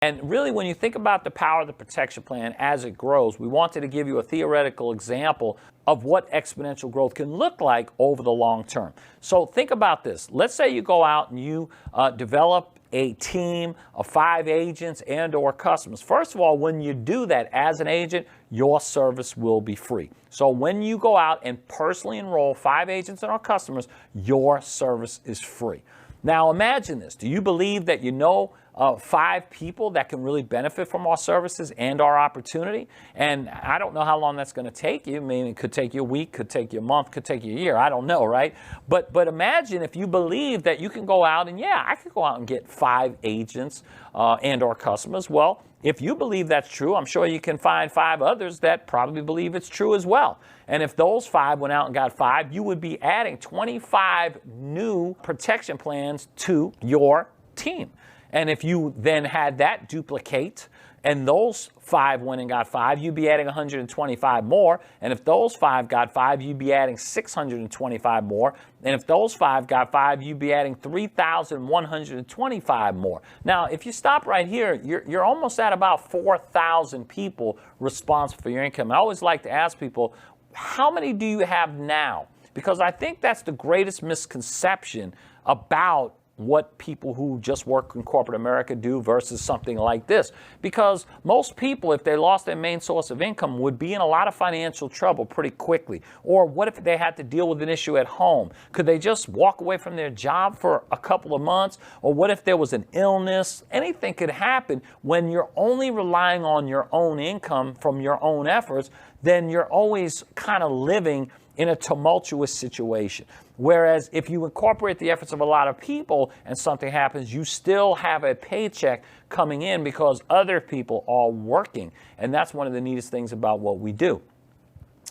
And really, when you think about the power of the protection plan as it grows, we wanted to give you a theoretical example of what exponential growth can look like over the long term. So think about this. Let's say you go out and you develop a team of 5 agents and or customers. First of all, when you do that as an agent, your service will be free. So when you go out and personally enroll 5 agents and our customers, your service is free. Now imagine this. Do you believe that you know 5 people that can really benefit from our services and our opportunity? And I don't know how long that's going to take you. I mean, it could take you a week, could take you a month, could take you a year. I don't know, right? But imagine if you believe that you can go out and, yeah, I could go out and get 5 agents and or customers. Well, if you believe that's true, I'm sure you can find 5 others that probably believe it's true as well. And if those 5 went out and got 5, you would be adding 25 new protection plans to your team. And if you then had that duplicate and those 5 went and got 5, you'd be adding 125 more. And if those 5 got 5, you'd be adding 625 more. And if those 5 got 5, you'd be adding 3,125 more. Now, if you stop right here, you're almost at about 4,000 people responsible for your income. I always like to ask people, how many do you have now? Because I think that's the greatest misconception about what people who just work in corporate America do versus something like this. Because most people, if they lost their main source of income, would be in a lot of financial trouble pretty quickly. Or what if they had to deal with an issue at home? Could they just walk away from their job for a couple of months? Or what if there was an illness? Anything could happen when you're only relying on your own income from your own efforts. Then you're always kind of living in a tumultuous situation. Whereas if you incorporate the efforts of a lot of people and something happens, you still have a paycheck coming in because other people are working. And that's one of the neatest things about what we do.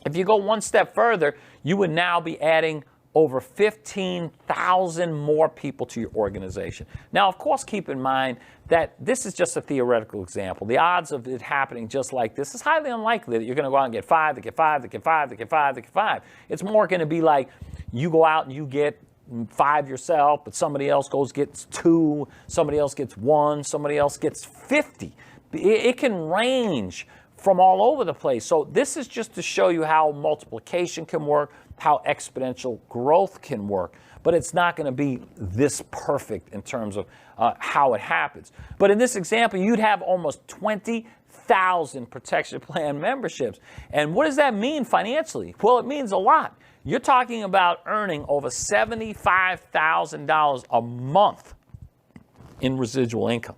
If you go one step further, you would now be adding over 15,000 more people to your organization. Now, of course, keep in mind that this is just a theoretical example. The odds of it happening just like this is highly unlikely that you're going to go out and get 5, to get 5, to get 5, to get 5, to get 5. It's more going to be like you go out and you get 5 yourself, but somebody else gets 2, somebody else gets 1, somebody else gets 50. It can range from all over the place. So this is just to show you how multiplication can work, how exponential growth can work. But it's not going to be this perfect in terms of how it happens. But in this example, you'd have almost 20,000 protection plan memberships. And what does that mean financially? Well, it means a lot. You're talking about earning over $75,000 a month in residual income.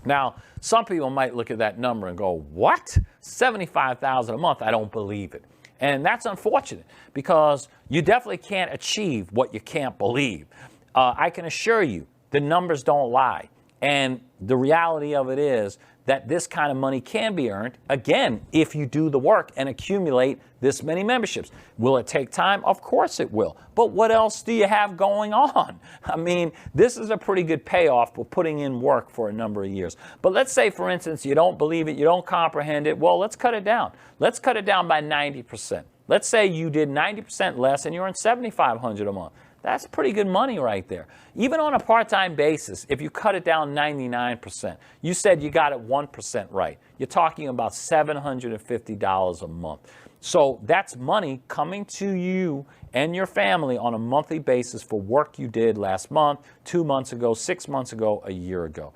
Now, some people might look at that number and go, what? $75,000 a month? I don't believe it. And that's unfortunate because you definitely can't achieve what you can't believe. I can assure you the numbers don't lie. And the reality of it is that this kind of money can be earned, again, if you do the work and accumulate this many memberships. Will it take time? Of course it will. But what else do you have going on? I mean, this is a pretty good payoff for putting in work for a number of years. But let's say, for instance, you don't believe it, you don't comprehend it. Well, let's cut it down. Let's cut it down by 90%. Let's say you did 90% less and you earned $7,500 a month. That's pretty good money right there. Even on a part-time basis, if you cut it down 99%, you said you got it 1% right. You're talking about $750 a month. So that's money coming to you and your family on a monthly basis for work you did last month, 2 months ago, 6 months ago, a year ago.